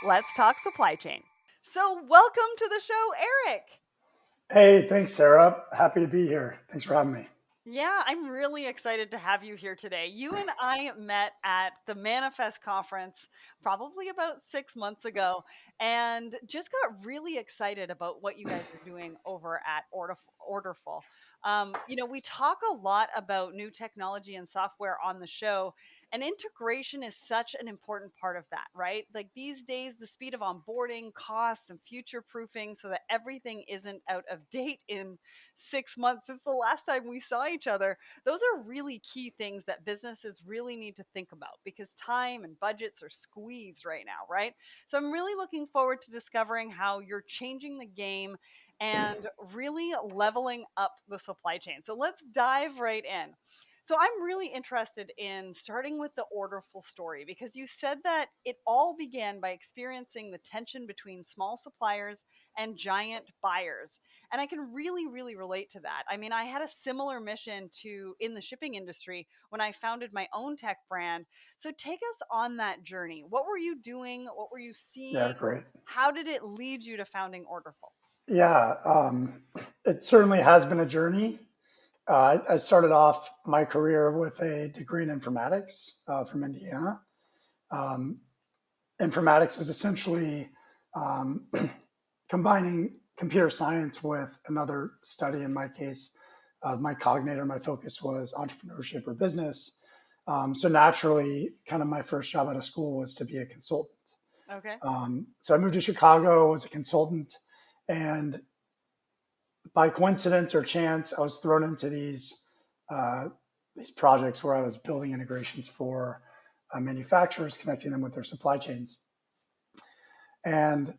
Let's talk supply chain. So, welcome to the show, Erik. Hey, thanks, Sarah. Happy to be here. Thanks for having me. Yeah, I'm really excited to have you here today. You and I met at the Manifest conference probably about 6 months ago and just got really excited about what you guys are doing over at Orderful. We talk a lot about new technology and software on the show, and integration is such an important part of that, right? Like these days, the speed of onboarding, costs, and future proofing so that everything isn't out of date in 6 months since the last time we saw each other. Those are really key things that businesses really need to think about because time and budgets are squeezed right now, right? So I'm really looking forward to discovering how you're changing the game and really leveling up the supply chain. So let's dive right in. So I'm really interested in starting with the Orderful story because you said that it all began by experiencing the tension between small suppliers and giant buyers. And I can really relate to that. I mean, I had a similar mission to in the shipping industry when I founded my own tech brand. So take us on that journey. What were you doing? What were you Yeah, seeing? great. How did it lead you to founding Orderful? Yeah, it certainly has been a journey. I started off my career with a degree in informatics from Indiana. Um, Informatics is essentially um, combining computer science with another study. In my case, my cognator, my focus was entrepreneurship or business. So naturally, kind of my first job out of school was to be a consultant. Okay. So I moved to Chicago as a consultant, and by coincidence or chance, I was thrown into these projects where I was building integrations for manufacturers, connecting them with their supply chains. And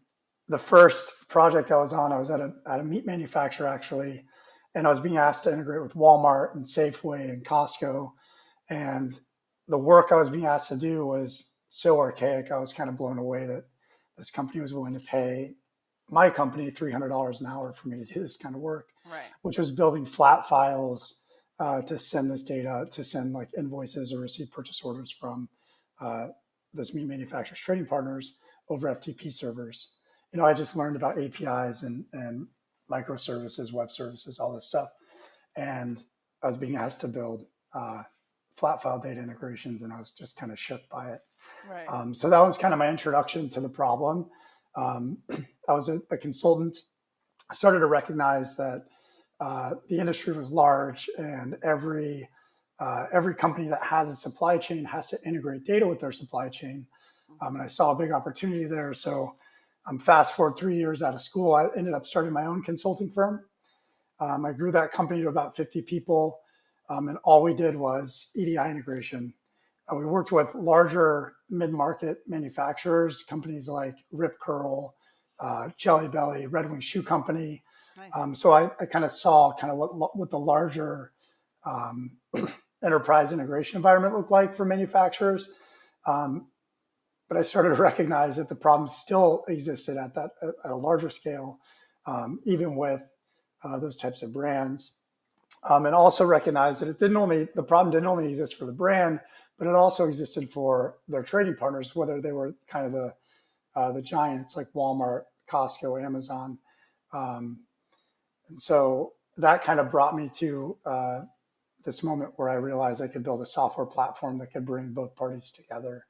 the first project I was on, I was at a meat manufacturer actually, and I was being asked to integrate with Walmart and Safeway and Costco. And the work I was being asked to do was so archaic. I was kind of blown away that this company was willing to pay my company $300 an hour for me to do this kind of work, Right. which was building flat files to send this data, to send like invoices or receive purchase orders from uh, this meat manufacturer's trading partners over FTP servers. I just learned about APIs and microservices, web services, all this stuff. And I was being asked to build flat file data integrations, and I was just kind of shook by it. Right. So that was kind of my introduction to the problem. I was a consultant. I started to recognize that the industry was large, and every company that has a supply chain has to integrate data with their supply chain. And I saw a big opportunity there. So fast forward 3 years out of school, I ended up starting my own consulting firm. I grew that company to about 50 people, and all we did was EDI integration. We worked with larger mid-market manufacturers, companies like Rip Curl, Jelly Belly, Red Wing Shoe Company. Nice. So I kind of saw kind of what the larger um, enterprise integration environment looked like for manufacturers. Um, but I started to recognize that the problem still existed at a larger scale, even with those types of brands. And also recognize that the problem didn't only exist for the brand, but it also existed for their trading partners, whether they were kind of the giants like Walmart, Costco, Amazon. Um, and so that kind of brought me to this moment where I realized I could build a software platform that could bring both parties together.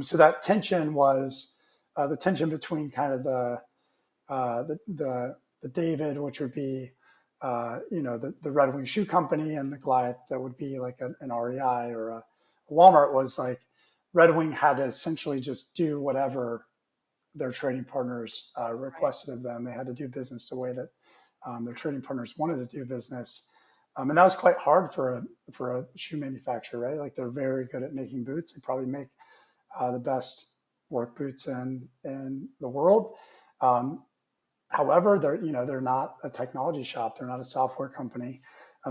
So that tension was the tension between kind of the David, which would be the Red Wing Shoe Company, and the Goliath that would be like an REI or a Walmart. Was like Red Wing had to essentially just do whatever their trading partners Right. requested of them. They had to do business the way that their trading partners wanted to do business. And that was quite hard for a shoe manufacturer, right? Like they're very good at making boots. They probably make the best work boots in the world. Um, However, they're not a technology shop. They're not a software company.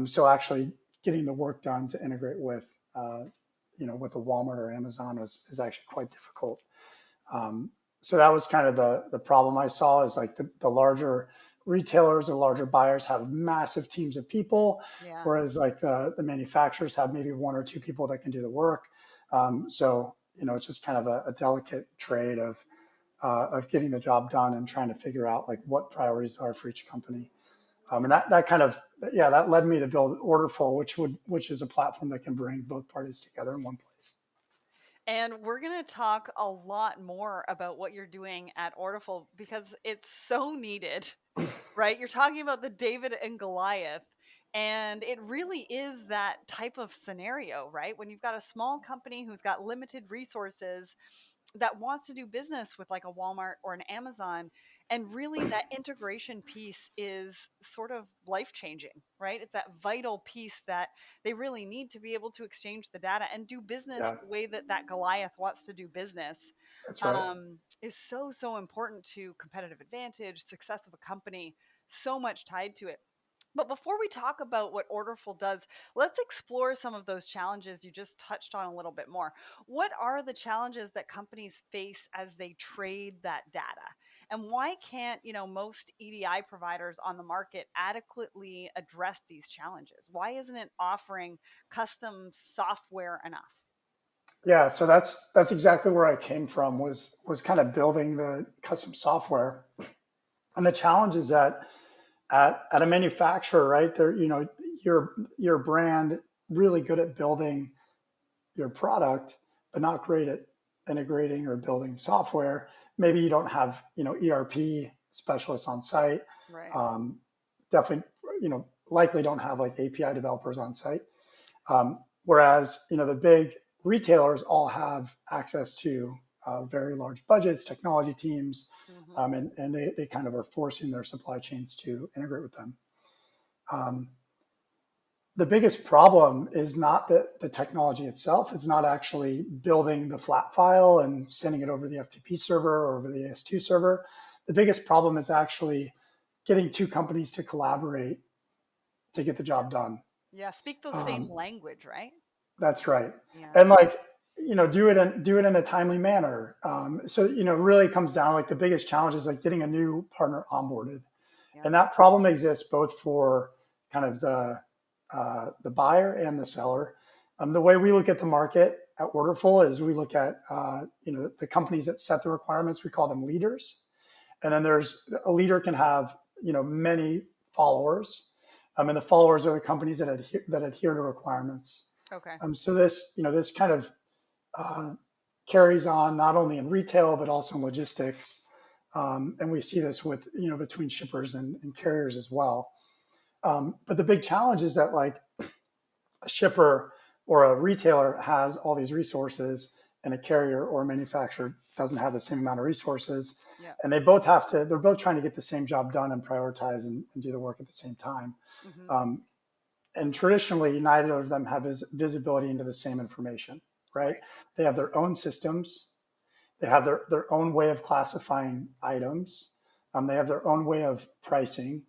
So actually getting the work done to integrate with a Walmart or Amazon is actually quite difficult. So that was kind of the problem I saw is like the larger retailers or larger buyers have massive teams of people, Yeah. whereas like the manufacturers have maybe one or two people that can do the work. So it's just kind of a delicate trade of of getting the job done and trying to figure out like what priorities are for each company. And that kind of, yeah, that led me to build Orderful, which is a platform that can bring both parties together in one place. And we're going to talk a lot more about what you're doing at Orderful because it's so needed, right? You're talking about the David and Goliath, and it really is that type of scenario, right? When you've got a small company who's got limited resources that wants to do business with like a Walmart or an Amazon. And really, that integration piece is sort of life changing, right? It's that vital piece that they really need to be able to exchange the data and do business Yeah, the way that that Goliath wants to do business. that's right. Is so, so important to competitive advantage, success of a company, so much tied to it. But before we talk about what Orderful does, let's explore some of those challenges you just touched on a little bit more. What are the challenges that companies face as they trade that data? And why can't, most EDI providers on the market adequately address these challenges? Why isn't it offering custom software enough? Yeah, so that's exactly where I came from was kind of building the custom software. And the challenge is that at a manufacturer, right? There, your brand really good at building your product, but not great at integrating or building software. Maybe you don't have, ERP specialists on site. Right. Um, Definitely, likely don't have like API developers on site. Whereas, the big retailers all have access to very large budgets, technology teams, Hmm. and they kind of are forcing their supply chains to integrate with them. Um, the biggest problem is not that the technology itself is not actually building the flat file and sending it over the FTP server or over the AS2 server. The biggest problem is actually getting two companies to collaborate to get the Yeah. job done. Yeah. Speak the same Um, language, right? that's right, Yeah. and like do it in a timely manner. So really comes down like the biggest challenge is like getting a new partner onboarded, Yeah. and that problem exists both for kind of the buyer and the seller. The way we look at the market at Orderful is we look at the companies that set the requirements. We call them leaders, and then there's a leader can have many followers, and the followers are the companies that adhere to requirements. Okay. So this kind of uh, carries on not only in retail but also in logistics, and we see this with between shippers and carriers as well. But the big challenge is that like a shipper or a retailer has all these resources, and a carrier or a manufacturer doesn't have the same amount of resources, Yeah. and they're both trying to get the same job done and prioritize and do the work at the same time. Hmm. Um, and traditionally, neither of them have visibility into the same information, right? Right. They have their own systems. They have their own way of classifying items. They have their own way of pricing.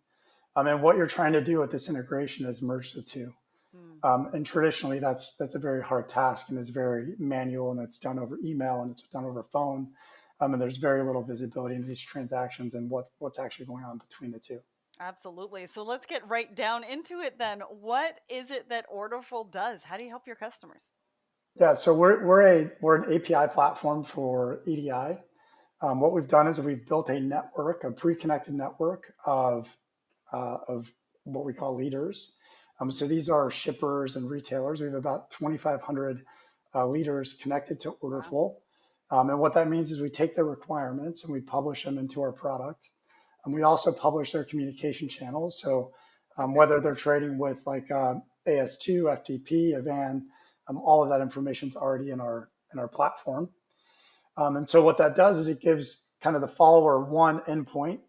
And what you're trying to do with this integration is merge the two. Mm. And traditionally, that's a very hard task and is very manual, and it's done over email and it's done over phone. And there's very little visibility into these transactions and what's actually going on between the two. Absolutely. So let's get right down into it then. What is it that Orderful does? How do you help your customers? Yeah, so we're an API platform for EDI. What we've done is we've built a network, a pre-connected network of what we call leaders. So these are shippers and retailers. We have about 2,500 leaders connected to Wow. Orderful. And what that means is we take their requirements and we publish them into our product. And we also publish their communication channels. So Okay. whether they're trading with like AS2, FTP, Avan, all of that information is already in our platform. And so what that does is it gives kind of the follower one endpoint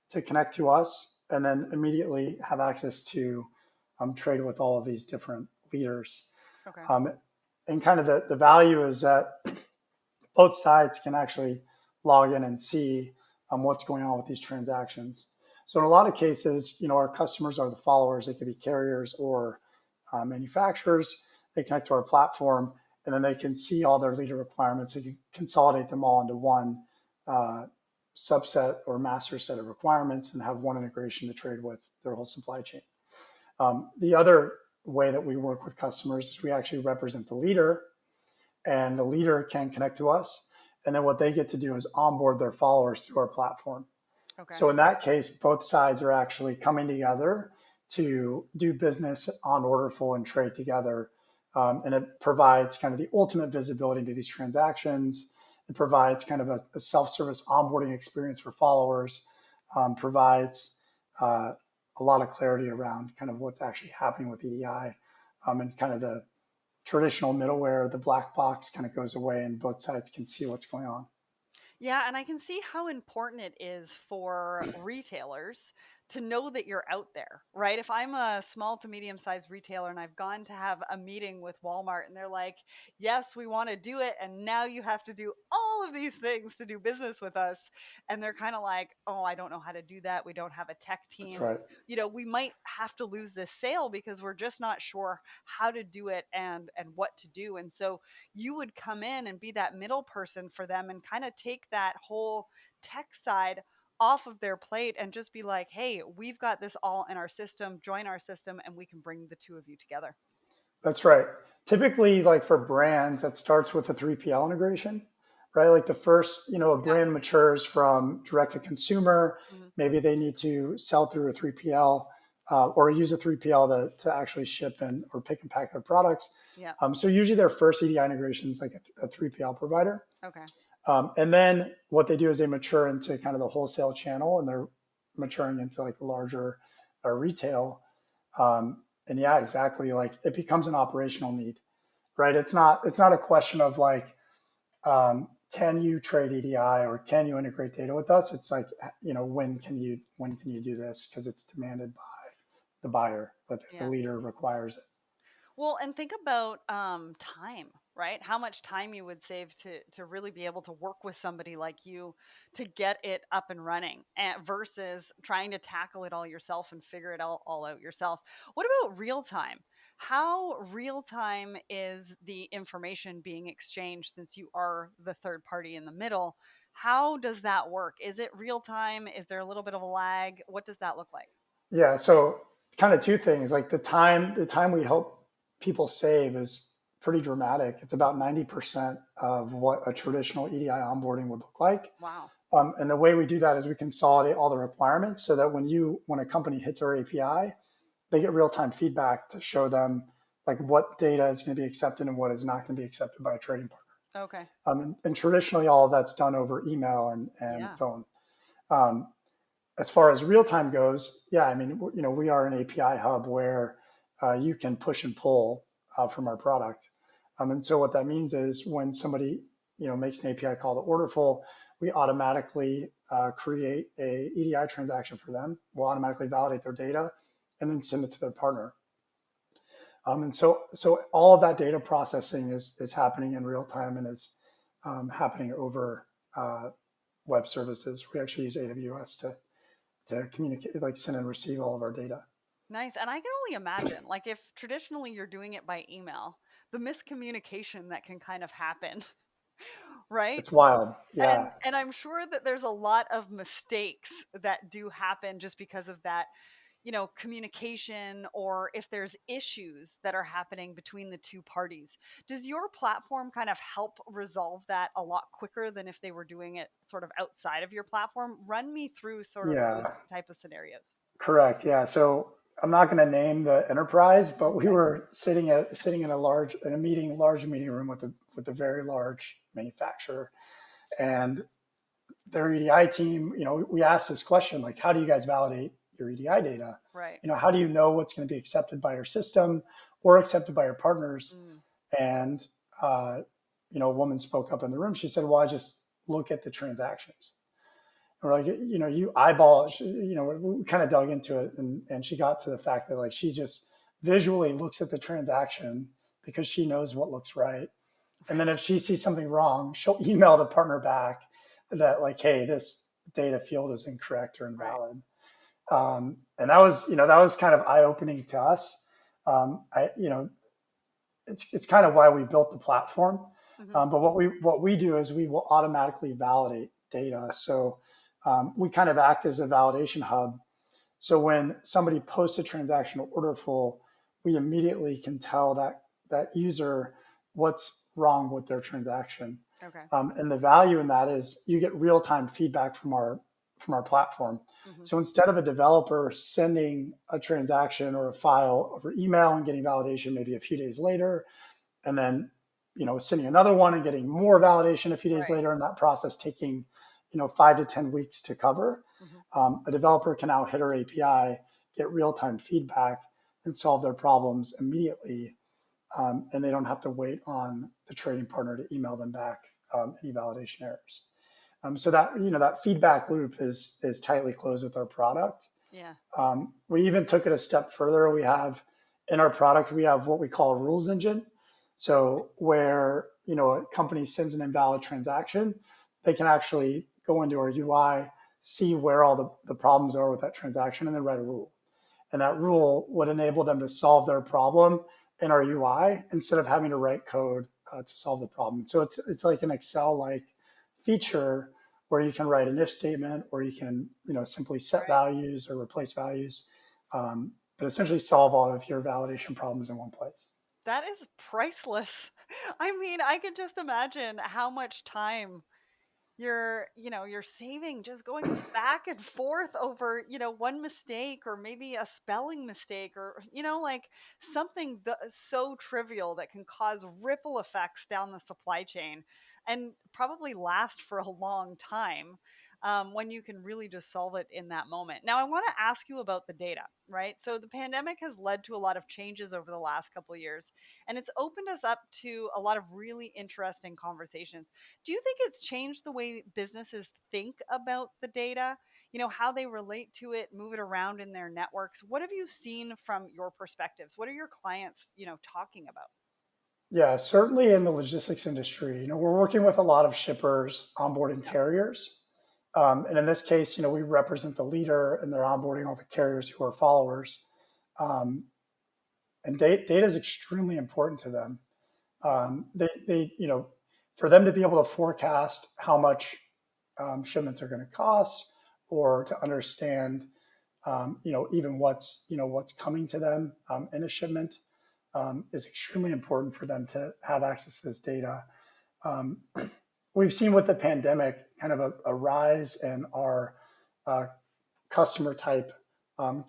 to connect to us, and then immediately have access to trade with all of these different leaders. Okay. Um, and kind of the value is that both sides can actually log in and see what's going on with these transactions. So in a lot of cases, our customers are the followers. They could be carriers or manufacturers. They connect to our platform, and then they can see all their leader requirements. They can consolidate them all into one uh, subset or master set of requirements and have one integration to trade with their whole supply chain. The other way that we work with customers is we actually represent the leader, and the leader can connect to us, And then what they get to do is onboard their followers to our platform. Okay. So in that case, both sides are actually coming together to do business on Orderful and trade together. And it provides kind of the ultimate visibility into these transactions. It provides kind of a self-service onboarding experience for followers, provides a lot of clarity around kind of what's actually happening with EDI, and kind of the traditional middleware, the black box kind of goes away and both sides can see what's going on. Yeah, and I can see how important it is for retailers to know that you're out there, right? If I'm a small to medium sized retailer and I've gone to have a meeting with Walmart and they're like, yes, we want to do it. And now you have to do all of these things to do business with us. And they're kind of like, oh, I don't know how to do that. We don't have a tech That's team. right. We might have to lose this sale because we're just not sure how to do it and what to do. And so you would come in and be that middle person for them and kind of take that whole tech side off of their plate and just be like, hey, we've got this all in our system, join our system, and we can bring the two of you together. That's right. Typically, like for brands, that starts with a 3PL integration, right? Like the first, a Yeah. brand matures from direct to consumer. Mhm. Maybe they need to sell through a 3PL, or use a 3PL to actually ship and or pick and pack their products. Yeah. So usually their first EDI integration is like a 3PL provider. Okay. And then what they do is they mature into kind of the wholesale channel and they're maturing into like the larger retail. And yeah, exactly. Like it becomes an operational need, right? It's not a question of like, can you trade EDI or can you integrate data with us? It's like, when can you do this? Because it's demanded by the buyer, but the Yeah. leader requires it. Well, and think about time, right? How much time you would save to really be able to work with somebody like you to get it up and running, versus trying to tackle it all yourself and figure it all out yourself. What about real time? How real time is the information being exchanged since you are the third party in the middle? How does that work? Is it real time? Is there a little bit of a lag? What does that look like? Yeah. So kind of two things, like the time we help people save is pretty dramatic. It's about 90% of what a traditional EDI onboarding would look like. Wow. And the way we do that is we consolidate all the requirements so that when a company hits our API, they get real-time feedback to show them like what data is going to be accepted and what is not going to be accepted by a trading partner. Okay. And traditionally, all of that's done over email and Yeah. phone. Um, as far as real time goes, yeah, I mean, we are an API hub where you can push and pull from our product. And so what that means is when somebody, makes an API call to Orderful, we automatically create a EDI transaction for them. We'll automatically validate their data and then send it to their partner. And so all of that data processing is happening in real time and is happening over web services. We actually use AWS to communicate, like send and receive all of our data. Nice. And I can only imagine, like, if traditionally you're doing it by email, the miscommunication that can kind of happen, right? It's wild. And Yeah. and I'm sure that there's a lot of mistakes that do happen just because of that, communication, or if there's issues that are happening between the two parties. Does your platform kind of help resolve that a lot quicker than if they were doing it sort of outside of your platform? Run me through sort of those Yeah. type of scenarios. Correct. Yeah. So I'm not going to name the enterprise, but we Okay. were sitting in a large meeting room with a very large manufacturer, and their EDI team. We asked this question like, how do you guys validate your EDI data? Right. How do you know what's going to be accepted by your system or accepted by your partners? Mm, And a woman spoke up in the room. She said, "Well, I just look at the transactions." Or like, you eyeball, we kind of dug into it, and she got to the fact that like she just visually looks at the transaction because she knows what looks right. And then if she sees something wrong, she'll email the partner back that like, hey, this data field is incorrect or right. invalid. And that was kind of eye opening to us. I, it's kind of why we built the platform. Hmm. But what we do is we will automatically validate data. So we kind of act as a validation hub. So when somebody posts a transaction to Orderful, we immediately can tell that user what's wrong with their transaction. Okay. And the value in that is you get real-time feedback from our platform. Hmm. So instead of a developer sending a transaction or a file over email and getting validation maybe a few days later, and then sending another one and getting more validation a few days Right. later, and that process taking 5 to 10 weeks to cover, Hmm. a developer can now hit our API, get real-time feedback, and solve their problems immediately, and they don't have to wait on the trading partner to email them back any validation errors. So that feedback loop is tightly closed with our product. Yeah. We even took it a step further. In our product, we have what we call a rules engine. So where a company sends an invalid transaction, they can actually go into our UI, see where all the problems are with that transaction, and then write a rule. And that rule would enable them to solve their problem in our UI instead of having to write code to solve the problem. So it's like an Excel-like feature where you can write an if statement, or you can simply set Right. values or replace values, but essentially solve all of your validation problems in one place. That is priceless. I mean, I can just imagine how much time you're saving just going back and forth over one mistake, or maybe a spelling mistake, or like something so trivial that can cause ripple effects down the supply chain and probably last for a long time, when you can really just solve it in that moment. Now I want to ask you about the data, right? So the pandemic has led to a lot of changes over the last couple of years, and it's opened us up to a lot of really interesting conversations. Do you think it's changed the way businesses think about the data? How they relate to it, move it around in their networks? What have you seen from your perspectives? What are your clients, talking about? Yeah, certainly in the logistics industry, we're working with a lot of shippers, onboarding Yeah. carriers. And in this case, we represent the leader, and they're onboarding all the carriers who are followers. Um, and data is extremely important to them. Hmm. They for them to be able to forecast how much shipments are going to cost, or to understand, even what's coming to them in a shipment, is extremely important for them to have access to this data. Um, we've seen with the pandemic kind of a rise in our uh, customer type,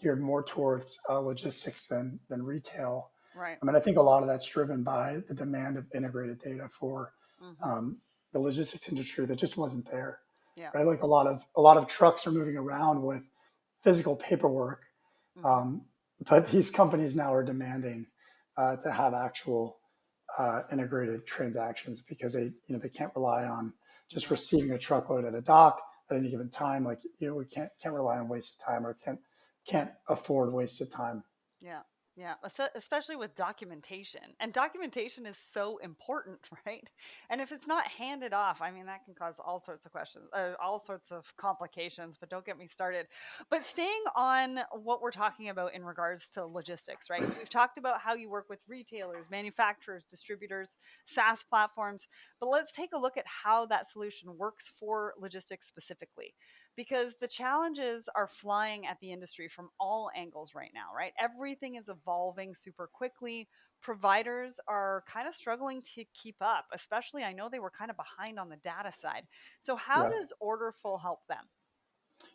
geared more towards logistics than retail. Right. I mean, I think a lot of that's driven by the demand of integrated data for Hmm. um, the logistics industry that just wasn't there, Yeah. right? Like a lot of trucks are moving around with physical paperwork, Hmm. um, but these companies now are demanding to have actual integrated transactions, because they can't rely on just Right. receiving a truckload at a dock at any given time. Like, we can't rely on wasted time, or can't afford wasted time. Yeah. Yeah. Especially with documentation. And documentation is so important, right? And if it's not handed off, I mean, that can cause all sorts of questions, all sorts of complications, but don't get me started. But staying on what we're talking about in regards to logistics, right? So we've talked about how you work with retailers, manufacturers, distributors, SaaS platforms, but let's take a look at how that solution works for logistics specifically, because the challenges are flying at the industry from all angles right now, right? Everything is evolving super quickly. Providers are kind of struggling to keep up, especially I know they were kind of behind on the data side. So, how Yeah. does Orderful help them?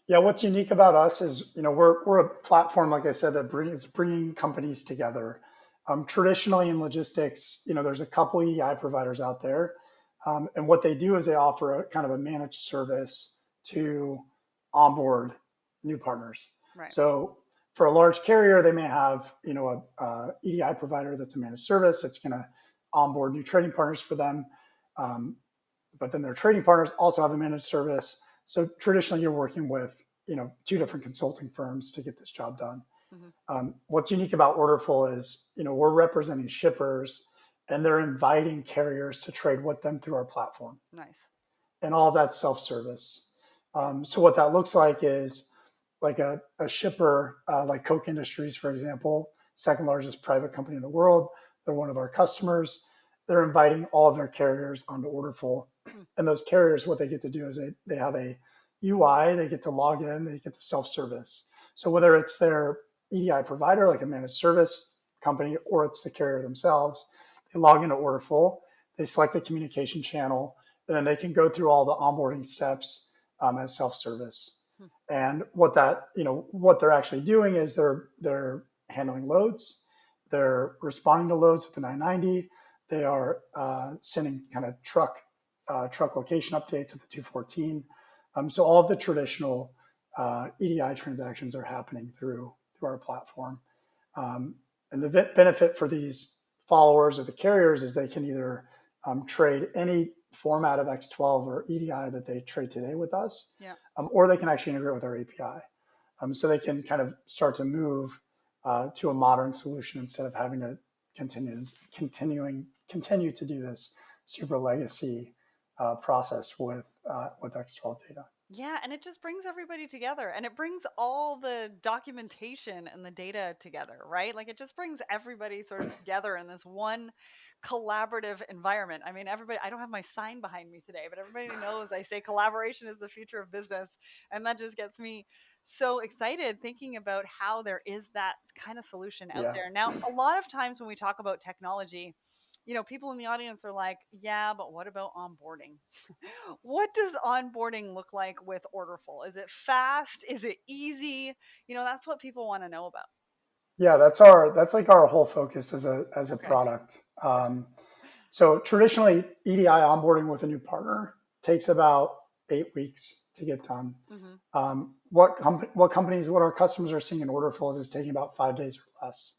Yeah, what's unique about us is, we're a platform, like I said, that is bringing companies together. Traditionally in logistics, there's a couple EDI providers out there, and what they do is they offer a kind of a managed service to onboard new partners. Right. So for a large carrier, they may have a EDI provider that's a managed service that's going to onboard new trading partners for them. Um, but then their trading partners also have a managed service. So traditionally, you're working with two different consulting firms to get this job done. Hmm. What's unique about Orderful is we're representing shippers, and they're inviting carriers to trade with them through our platform, Nice. and all that's self-service. So what that looks like is like a shipper, like Koch Industries, for example, second largest private company in the world. They're one of our customers. They're inviting all of their carriers onto Orderful. Hmm. And those carriers, what they get to do is they have a UI, they get to log in, they get to self-service. So whether it's their EDI provider, like a managed service company, or it's the carrier themselves, they log into Orderful. they select a communication channel, and then they can go through all the onboarding steps as self-service. Hmm. And what they're actually doing is they're handling loads, they're responding to loads with the 990, they are sending kind of truck location updates with the 214. So all of the traditional EDI transactions are happening through our platform. And the benefit for these followers or the carriers is they can either trade any format of X12 or EDI that they trade today with us, Yeah. or they can actually integrate with our API. So they can kind of start to move to a modern solution instead of having to continue to do this super legacy process with X12 data. Yeah, and it just brings everybody together and it brings all the documentation and the data together, right? Like it just brings everybody sort of together in this one collaborative environment. I mean, everybody, I don't have my sign behind me today, but everybody knows I say collaboration is the future of business. And that just gets me so excited thinking about how there is that kind of solution out Yeah. there. Now, a lot of times when we talk about technology, people in the audience are like, yeah, but what about onboarding? What does onboarding look like with Orderful? Is it fast? Is it easy? That's what people want to know about. Yeah, that's like our whole focus as a Okay. product. So traditionally, EDI onboarding with a new partner takes about 8 weeks to get done. Hmm. What our customers are seeing in Orderful is it's taking about 5 days or less.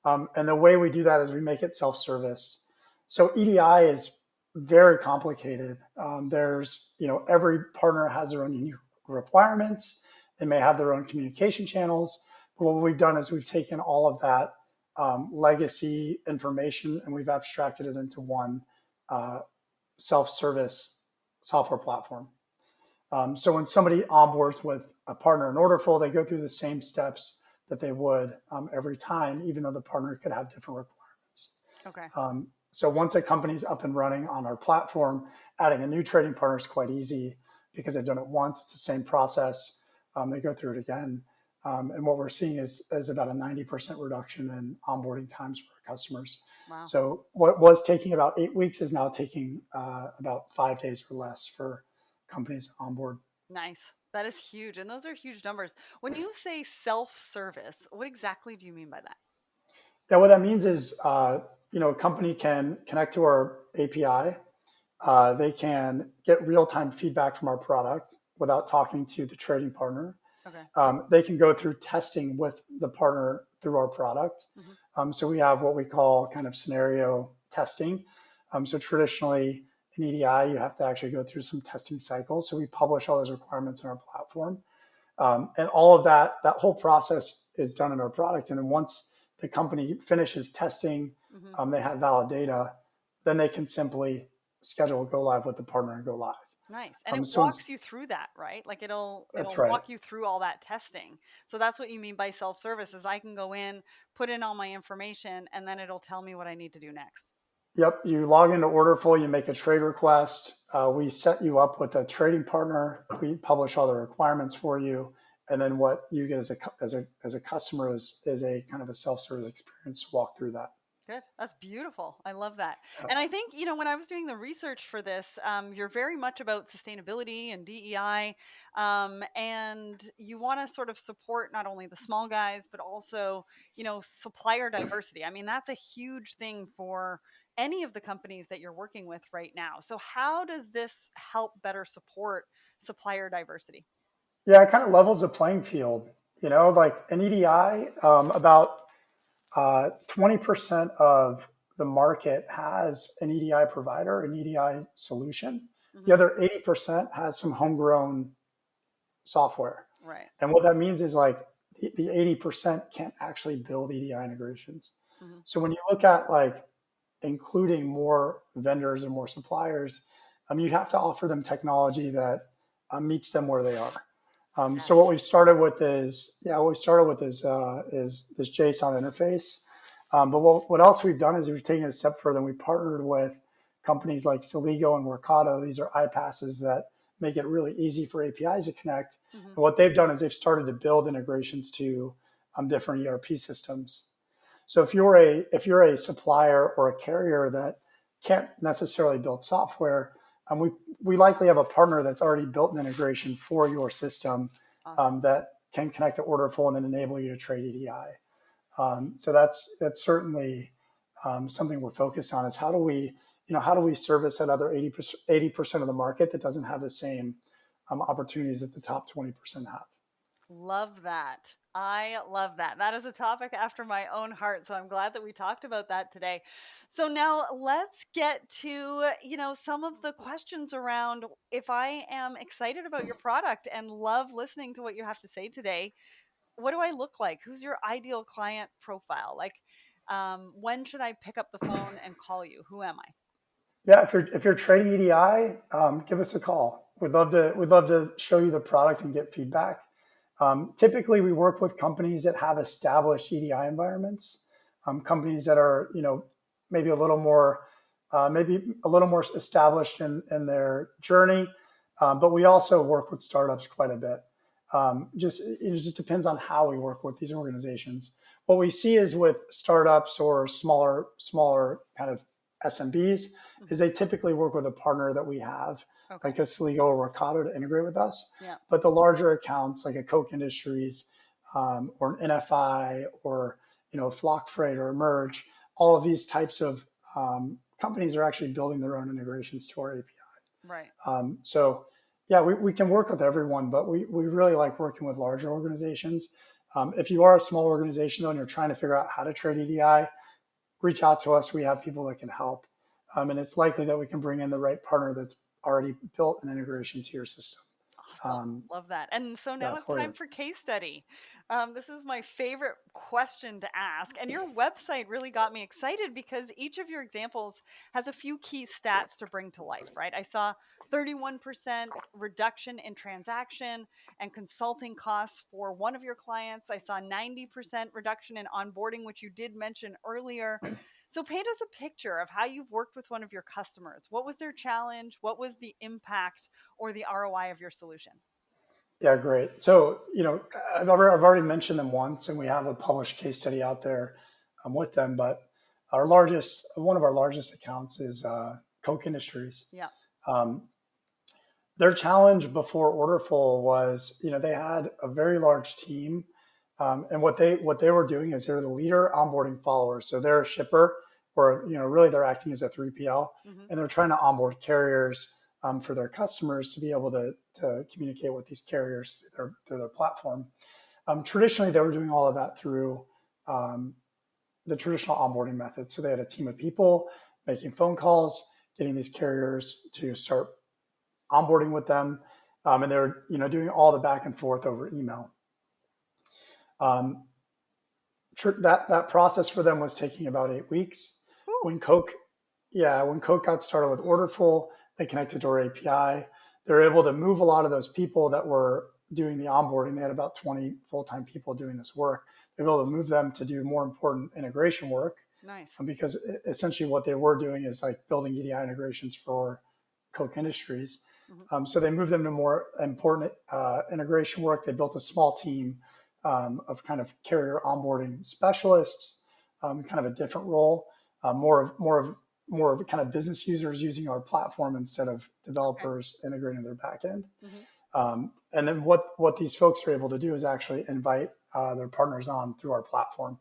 And the way we do that is we make it self-service. So EDI is very complicated. Every partner has their own unique requirements. They may have their own communication channels. But what we've done is we've taken all of that legacy information and we've abstracted it into one self-service software platform. So when somebody onboards with a partner in Orderful, they go through the same steps that they would every time, even though the partner could have different requirements. Okay. So once a company's up and running on our platform, adding a new trading partner is quite easy because they've done it once. It's the same process. They go through it again. And what we're seeing is about a 90% reduction in onboarding times for our customers. Wow. So what was taking about 8 weeks is now taking about 5 days or less for companies on board. Nice. That is huge. And those are huge numbers. When you say self-service, what exactly do you mean by that? Yeah, what that means is, a company can connect to our API. They can get real-time feedback from our product without talking to the trading partner. Okay. They can go through testing with the partner through our product. Hmm. So we have what we call kind of scenario testing. So traditionally in EDI, you have to actually go through some testing cycles. So we publish all those requirements in our platform. And all of that whole process is done in our product. And then once the company finishes testing, Hmm. they have valid data, then they can simply schedule a go live with the partner and go live. Nice. And it So walks you through that, right? Like it'll that's right. walk you through all that testing. So that's what you mean by self-service is I can go in, put in all my information, and then it'll tell me what I need to do next. Yep. You log into Orderful, you make a trade request. We set you up with a trading partner. We publish all the requirements for you. And then what you get as a customer is a kind of a self-service experience to walk through that. Good. That's beautiful. I love that. Yep. And I think, when I was doing the research for this, you're very much about sustainability and DEI. And you want to sort of support not only the small guys, but also, supplier diversity. I mean, that's a huge thing for any of the companies that you're working with right now. So, how does this help better support supplier diversity? Yeah, it kind of levels the playing field. Like an EDI, about 20% of the market has an EDI provider, an EDI solution. The Hmm. other 80% has some homegrown software. Right. And what that means is like the 80% can't actually build EDI integrations. Hmm. So when you look at like including more vendors and more suppliers, you have to offer them technology that meets them where they are. So what Yes. we've started with is this JSON interface. But what else we've done is we've taken it a step further and we partnered with companies like Celigo and Workato. These are iPasses that make it really easy for APIs to connect. Hmm. And what they've done is they've started to build integrations to different ERP systems. So if you're a supplier or a carrier that can't necessarily build software, we likely have a partner that's already built an integration for your system Awesome. that can connect to Orderful and then enable you to trade EDI. So that's certainly something we're focused on, is how do we service that other 80% of the market that doesn't have the same opportunities that the top 20% have. Love that. I love that. That is a topic after my own heart. So I'm glad that we talked about that today. So now let's get to, some of the questions around, if I am excited about your product and love listening to what you have to say today, what do I look like? Who's your ideal client profile? Like, when should I pick up the phone and call you? Who am I? Yeah, if you're trading EDI, give us a call. We'd love to show you the product and get feedback. Typically, we work with companies that have established EDI environments, companies that are maybe a little more established in their journey. But we also work with startups quite a bit. It just depends on how we work with these organizations. What we see is with startups or smaller kind of SMBs is Mhm. they typically work with a partner that we have, Okay. like a Sligo or Ricardo, to integrate with us. Yeah. But the larger accounts, like a Coke Industries, or an NFI, or Flock Freight or Merge, all of these types of companies are actually building their own integrations to our Right. API. So yeah, we can work with everyone, but we really like working with larger organizations. If you are a small organization though, and you're trying to figure out how to trade EDI, reach out to us. We have people that can help. And it's likely that we can bring in the right partner that's already built an integration to your system. Awesome. Um, Love that. And so now yeah, it's for time you. for case study. This is my favorite question to ask. And your website really got me excited because each of your examples has a few key stats to bring to life, right? I saw 31% reduction in transaction and consulting costs for one of your clients. I saw 90% reduction in onboarding, which you did mention earlier. So paint us a picture of how you've worked with one of your customers. What was their challenge? What was the impact or the ROI of your solution? Yeah, great. So, I've already mentioned them once, and we have a published case study out there with them. But one of our largest accounts is Coke Industries. Yeah. Um, their challenge before Orderful was, they had a very large team, and what they were doing is they're the leader onboarding followers. So they're a shipper, or really they're acting as a 3PL, Hmm. and they're trying to onboard carriers for their customers to be able to communicate with these carriers through their platform. Traditionally, they were doing all of that through um, the traditional onboarding method. So they had a team of people making phone calls, getting these carriers to start onboarding with them, and they were doing all the back and forth over email. Um, that process for them was taking about 8 weeks. Whew. When Coke, yeah, when Coke got started with Orderful, they connected to our API. They were able to move a lot of those people that were doing the onboarding. They had about 20 full-time people doing this work. They were able to move them to do more important integration work, Nice. because essentially what they were doing is like building EDI integrations for Coke Industries. Hmm. So they moved them to more important integration work. They built a small team of kind of carrier onboarding specialists, kind of a different role, more of kind of business users using our platform instead of Okay. developers integrating their backend. Hmm. And then what these folks are able to do is actually invite their partners on through our platform.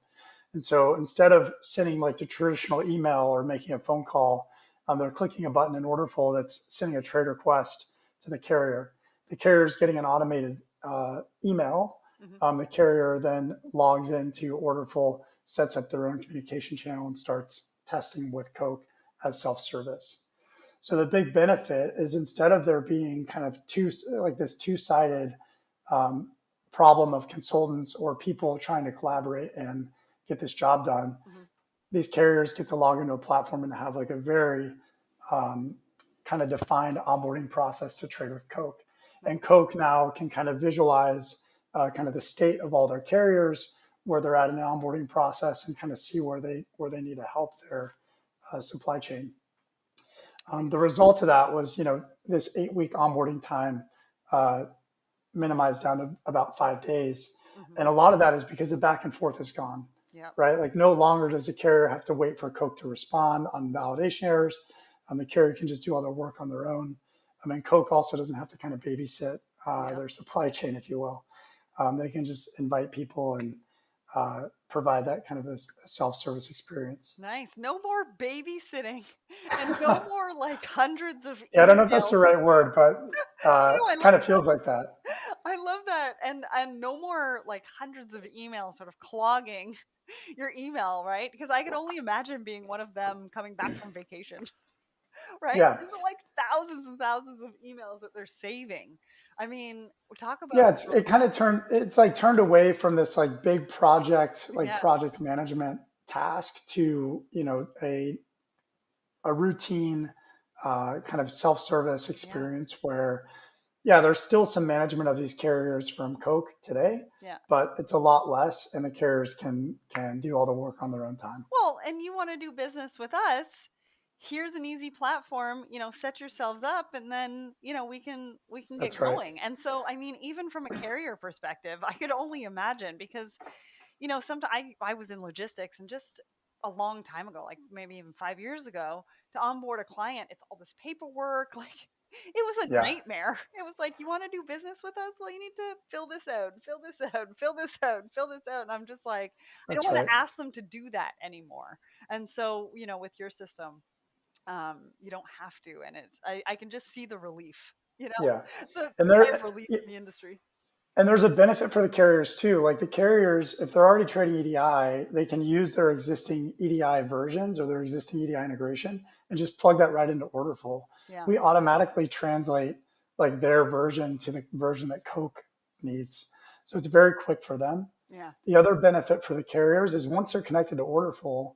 And so instead of sending like the traditional email or making a phone call, they're clicking a button in Orderful that's sending a trade request to the carrier. The carrier is getting an automated email. Hmm. The carrier then logs into Orderful, sets up their own communication channel, and starts testing with Coke as self-service. So the big benefit is, instead of there being kind of this two-sided um, problem of consultants or people trying to collaborate and get this job done, Hmm. these carriers get to log into a platform and have like a very um, kind of defined onboarding process to trade with Coke. Nice. And Coke now can kind of visualize kind of the state of all their carriers, where they're at in the onboarding process, and kind of see where they need to help their supply chain. Amazing. The result of that was, this 8 week onboarding time uh, minimized down to about 5 days. Hmm. And a lot of that is because the back and forth is gone. Yep. right? Like no longer does the carrier have to wait for Coke to respond on validation errors. The carrier can just do all their work on their own. I mean, Coke also doesn't have to kind of babysit Yep. their supply chain, if you will. They can just invite people and provide that kind of a self-service experience. Nice. No more babysitting and no more like hundreds of Yeah, I don't know if that's emails. the right word, but No, I love kind of feels like that. I love that. And no more like hundreds of emails sort of clogging your email, right? Because I could only imagine being one of them coming back from vacation, right? Yeah, And the like thousands and thousands of emails that they're saving. I mean, talk about yeah. It kind of turned. It's like turned away from this like big project, like yeah, project management task to a routine kind of self-service yeah, experience where yeah, there's still some management of these carriers from Coke today, yeah. but it's a lot less, and the carriers can do all the work on their own time. Well, and you want to do business with us, here's an easy platform, set yourselves up and then, we can get That's right. going. And so, I mean, even from a carrier perspective, I could only imagine because, sometimes I was in logistics and just a long time ago, like maybe even 5 years ago, to onboard a client, it's all this paperwork. Like it was a Yeah, nightmare. It was like, you want to do business with us? Well, you need to fill this out, fill this out, fill this out, fill this out. And I'm just like, I don't that's want right. to ask them to do that anymore. And so, with your system, you don't have to. And I can just see the relief, Yeah, the and sigh of there relief in the industry. and there's a benefit for the carriers too. Like the carriers, if they're already trading EDI, they can use their existing EDI versions or their existing EDI integration and just plug that right into Orderful. Yeah. We automatically translate like their version to the version that Coke needs. So it's very quick for them. Yeah. The other benefit for the carriers is once they're connected to Orderful,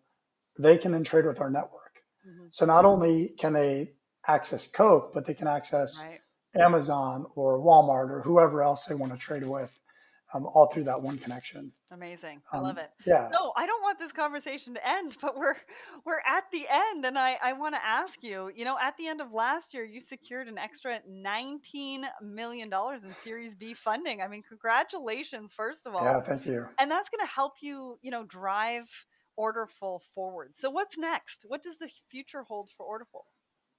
they can then trade with our network. Hmm. So not only can they access Coke, but they can access Right. Amazon or Walmart or whoever else they want to trade with, all through that one connection. Amazing. I love it. Yeah, So I don't want this conversation to end, but we're at the end, and I want to ask you. At the end of last year, you secured an extra $19 million in Series B funding. I mean, congratulations, first of all, yeah, thank you. and that's going to help you, drive Orderful forward. So what's next? What does the future hold for Orderful?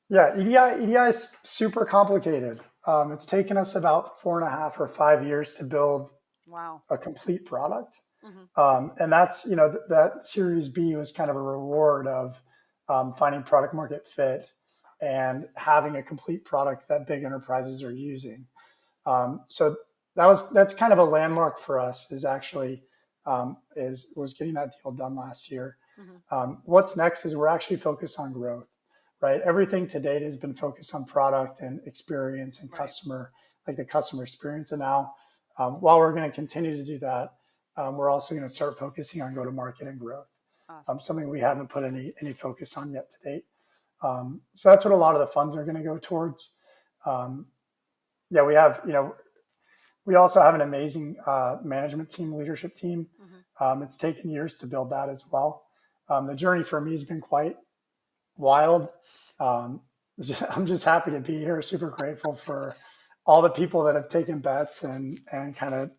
Yeah, EDI is super complicated. It's taken us about 4.5 or 5 years to build Wow. a complete product. Hmm. And that's, that Series B was kind of a reward of finding product market fit and having a complete product that big enterprises are using. So that's kind of a landmark for us is actually was getting that deal done last year. Hmm. What's next is we're actually focused on growth, right? Everything to date has been focused on product and experience and Right. customer, like the customer experience. And now, while we're going to continue to do that, we're also going to start focusing on go to market and growth, Awesome. something we haven't put any focus on yet to date. So that's what a lot of the funds are going to go towards. Um, yeah, we also have an amazing management team, leadership team. Hmm. It's taken years to build that as well. The journey for me has been quite wild. Um, I'm just happy to be here. Super grateful for all the people that have taken bets and kind of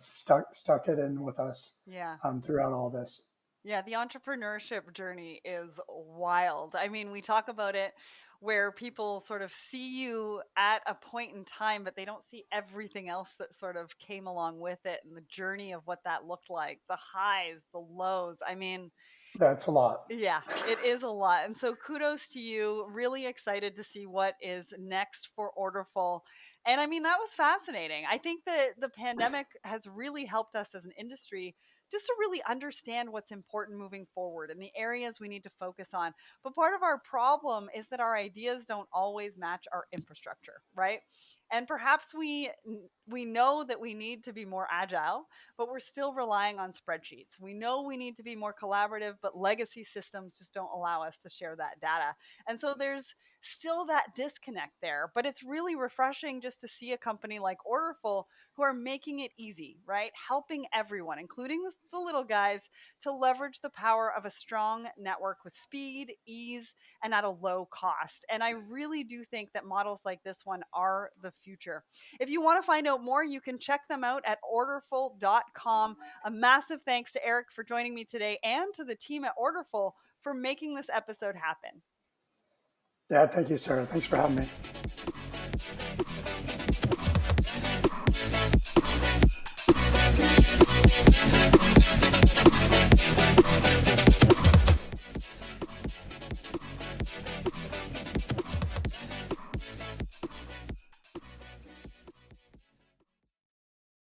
stuck it in with us Yeah. throughout all this. Yeah, the entrepreneurship journey is wild. I mean, we talk about it where people sort of see you at a point in time, but they don't see everything else that sort of came along with it and the journey of what that looked like, the highs, the lows. I mean, Yeah, it's a lot. yeah, it is a lot. And so kudos to you. Really excited to see what is next for Orderful. And I mean, that was fascinating. I think that the pandemic has really helped us as an industry just to really understand what's important moving forward and the areas we need to focus on. But part of our problem is that our ideas don't always match our infrastructure, right? And perhaps we know that we need to be more agile, but we're still relying on spreadsheets. We know we need to be more collaborative, but legacy systems just don't allow us to share that data. And so there's still that disconnect there, but it's really refreshing just to see a company like Orderful who are making it easy, right? Helping everyone, including the little guys, to leverage the power of a strong network with speed, ease, and at a low cost. And I really do think that models like this one are the future. If you want to find out more, you can check them out at orderful.com. A massive thanks to Erik for joining me today and to the team at Orderful for making this episode happen. Yeah, thank you, Sarah. Thanks for having me.